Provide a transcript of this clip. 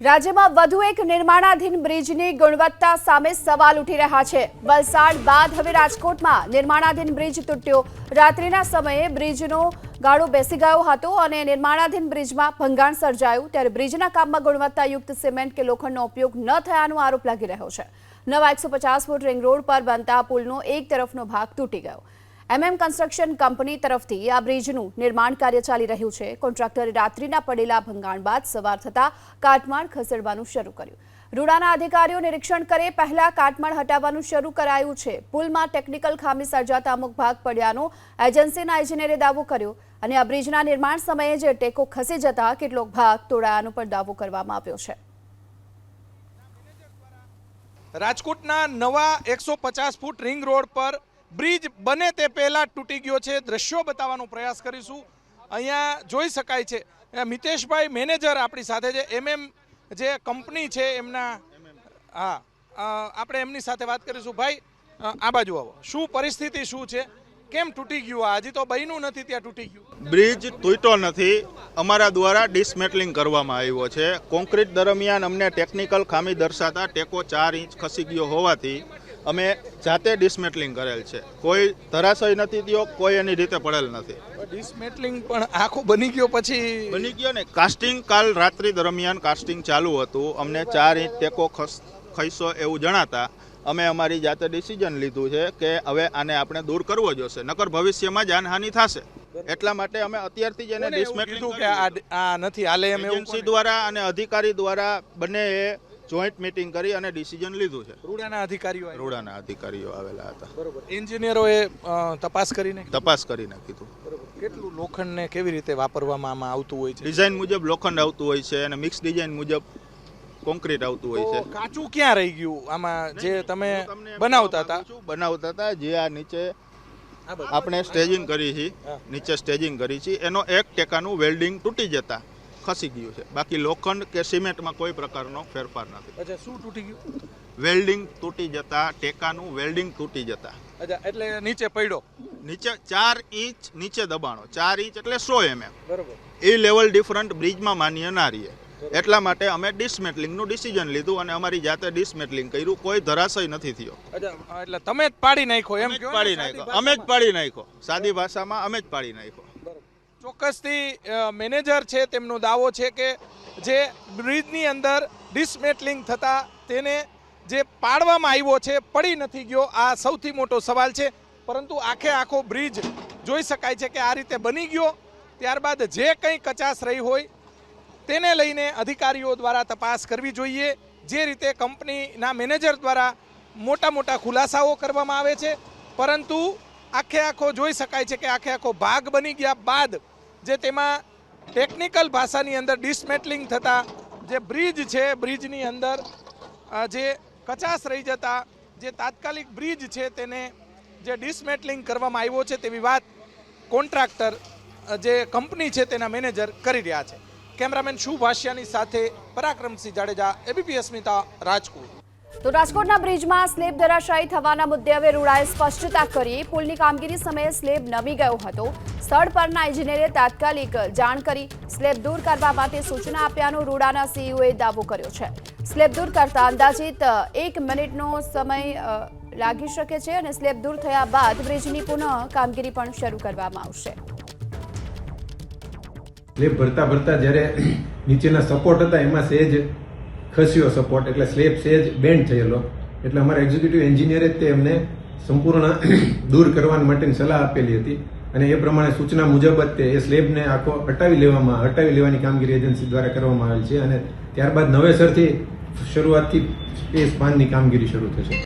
રાજ્યમાં વધુ એક નિર્માણાધીન બ્રિજની ગુણવત્તા સામે સવાલ ઉઠી રહ્યા છે। વલસાડ બાદ હવે રાજકોટમાં નિર્માણાધીન બ્રિજ તૂટ્યો। રાત્રિના સમયે બ્રિજનો ગાળો બેસી ગયો હતો અને નિર્માણાધીન બ્રિજમાં ભંગાણ સર્જાયું। ત્યારે બ્રિજના કામમાં ગુણવત્તાયુક્ત સિમેન્ટ કે લોખંડનો ઉપયોગ ન થયાનો આરોપ લાગી રહ્યો છે। નવા 150 ફૂટ રિંગ રોડ પર બનતા પુલનો એક તરફનો ભાગ તૂટી ગયો। કન્સ્ટ્રક્શન કંપની તરફથી આ બ્રિજનું નિર્માણ કાર્ય ચાલી રહ્યું છે। કોન્ટ્રાક્ટરે રાત્રિના પડેલા ભંગાણ બાદ સવાર થતા કાટમાળ ખસેડવાનું શરૂ કર્યું। રૂડાના અધિકારીઓ નિરીક્ષણ કરે પહેલા કાટમાળ હટાવવાનું શરૂ કરાયું છે। પુલમાં ટેકનિકલ ખામી સર્જાતા અમુક ભાગ પડ્યાનો એજન્સીના ઇજનેરે દાવો કર્યો અને આ બ્રિજના નિર્માણ સમયે જે ટેકો ખસી જતા કેટલોક ભાગ તોડાયાનો પણ દાવો કરવામાં આવ્યો છે। રાજકોટના નવા 150 ફૂટ રિંગ રોડ પર બ્રિજ બને તે પહેલા તૂટી ગયો છે। દ્રશ્યો બતાવવાનો પ્રયાસ કરીશું। અહીંયા જોઈ શકાય છે મિતેશભાઈ મેનેજર આપણી સાથે છે, જે કંપની છે એમના। આપણે એમની સાથે વાત કરીશું। ભાઈ આ બાજુ આવો, શું પરિસ્થિતિ શું છે, કેમ તૂટી ગયું? હજી તો બન્યું નથી ત્યાં તૂટી ગયું? બ્રિજ તૂટ્યો નથી, અમારા દ્વારા ડિસમેટલિંગ કરવામાં આવ્યો છે। કોન્ક્રીટ દરમિયાન અમને ટેકનિકલ ખામી દર્શાતા ટેકો 4 ઇંચ ખસી ગયો હોવાથી અમે જાતે ડિસમેટલિંગ કરેલ છે। કોઈ ધરાશય નથી થયો, કોઈ એની રીતે પડેલ નથી। ડિસમેટલિંગ પણ આખો બની ગયો પછી બની ગયો ને? કાસ્ટિંગ કાલ રાત્રિ દરમિયાન કાસ્ટિંગ ચાલુ હતું। અમને 4 ઇંચ ટેકો ખસ્યો એવું જણાતા અમે અમારી જાતે ડિસિઝન લીધું છે કે હવે આને આપણે દૂર કરવો જોશે, નકર ભવિષ્યમાં જાનહાનિ થશે। એટલા માટે અમે અત્યારથી જ એને ડિસમેટલિંગ કે આ નથી હાલે એમ એજન્સી દ્વારા અને અધિકારી દ્વારા બંનેએ જોઈન્ટ મીટિંગ કરી અને ડિસિઝન લીધું છે। રૂડાના અધિકારીઓ આવેલા હતા। બરોબર। એન્જિનિયરોએ તપાસ કરીને કીધું કેટલું લોખંડ ને કેવી રીતે વાપરવામાં આમાં આવતું હોય છે? ડિઝાઇન મુજબ લોખંડ આવતું હોય છે અને મિક્સ ડિઝાઇન મુજબ કોન્ક્રીટ આવતું હોય છે। કાચું ક્યાં રહી ગયું આમાં? જે તમે બનાવતા હતા જે આ નીચે આપણે સ્ટેજિંગ કરી છે, નીચે સ્ટેજિંગ કરી છે, એનો 1 ટેકાનું વેલ્ડિંગ તૂટી જતા ખસી ગયું છે। બાકી લોખંડ કે સિમેન્ટમાં કોઈ પ્રકારનો ફેરફાર નથી। અચ્છા, શું તૂટી ગયું? વેલ્ડિંગ તૂટી જતા, ટેકાનું વેલ્ડિંગ તૂટી જતા। અચ્છા, એટલે નીચે પડ્યો? નીચે 4 ઇંચ નીચે દબાણો, 4 ઇંચ એટલે 100 mm। બરોબર। એ લેવલ ડિફરન્ટ બ્રિજમાં માન્ય ના રહીએ, એટલા માટે અમે ડિસમેટલિંગનું ડિસિઝન લીધું અને અમારી જાતે ડિસમેટલિંગ કર્યું। કોઈ ધરાશય નથી થયો। અચ્છા, એટલે તમે જ પાડી નાખ્યો એમ? પાડી નાખ્યો, અમે જ પાડી નાખ્યો। સાદી ભાષામાં અમે જ પાડી નાખ્યો। ચોક્કસથી મેનેજર છે તેમનો દાવો છે કે જે બ્રિજની અંદર ડિસમેટલિંગ થતા તેને જે પાડવામાં આવ્યો છે પડી નથી ગયો, આ સૌથી મોટો સવાલ છે। પરંતુ આખો બ્રિજ જોઈ શકાય છે કે આ રીતે બની ગયો। ત્યારબાદ જે કંઈ કચાશ રહી હોય તેને લઈને અધિકારીઓ દ્વારા તપાસ કરવી જોઈએ। જે રીતે કંપનીના મેનેજર દ્વારા મોટા ખુલાસાઓ કરવામાં આવે છે, પરંતુ આખો જોઈ શકાય છે કે આખો ભાગ બની ગયા બાદ જે તેમાં ટેકનિકલ ભાષાની અંદર ડિસમેટલિંગ થતા જે બ્રિજ છે, બ્રિજની અંદર જે કચાશ રહી જતા જે તાત્કાલિક બ્રિજ છે તેને જે ડિસમેટલિંગ કરવામાં આવ્યો છે તેવી વાત કોન્ટ્રાક્ટર જે કંપની છે તેના મેનેજર કરી રહ્યા છે। કેમેરામેન શુભ ભાષિયાની સાથે પરાક્રમસિંહ જાડેજા, એબીપી અસ્મિતા, રાજકોટ। તો રાજકોટના બ્રિજમાં સ્લેબ ધરાશાયી થવાના મુદ્દે હવે રૂડાએ સ્પષ્ટતા કરી। પુલની કામગીરી સમયે સ્લેબ નમી ગયો હતો। સ્થળ પરના ઇજનેરે તાત્કાલિક જાણ કરી સ્લેબ દૂર કરવા માટે સૂચના આપ્યાનો રૂડાના સીઈઓએ દાવો કર્યો છે। સ્લેબ દૂર કરતા અંદાજિત 1 મિનિટનો સમય લાગી શકે છે અને સ્લેબ દૂર થયા બાદ બ્રિજની પુનઃ કામગીરી પણ શરૂ કરવામાં આવશે। સ્લેબ ભરતા જ્યારે નીચેના સપોર્ટ હતા એમાં સહેજ ખસ્યો સપોર્ટ, એટલે સ્લેબ સહેજ બેન્ડ થયેલો, એટલે અમારા એક્ઝિક્યુટિવ એન્જિનિયરે તે એમને સંપૂર્ણ દૂર કરવા માટેની સલાહ આપેલી હતી અને એ પ્રમાણે સૂચના મુજબ જ તે એ સ્લેબને આખો હટાવી લેવાની કામગીરી એજન્સી દ્વારા કરવામાં આવેલ છે અને ત્યારબાદ નવેસરથી શરૂઆતથી એ સ્પાનની કામગીરી શરૂ થશે।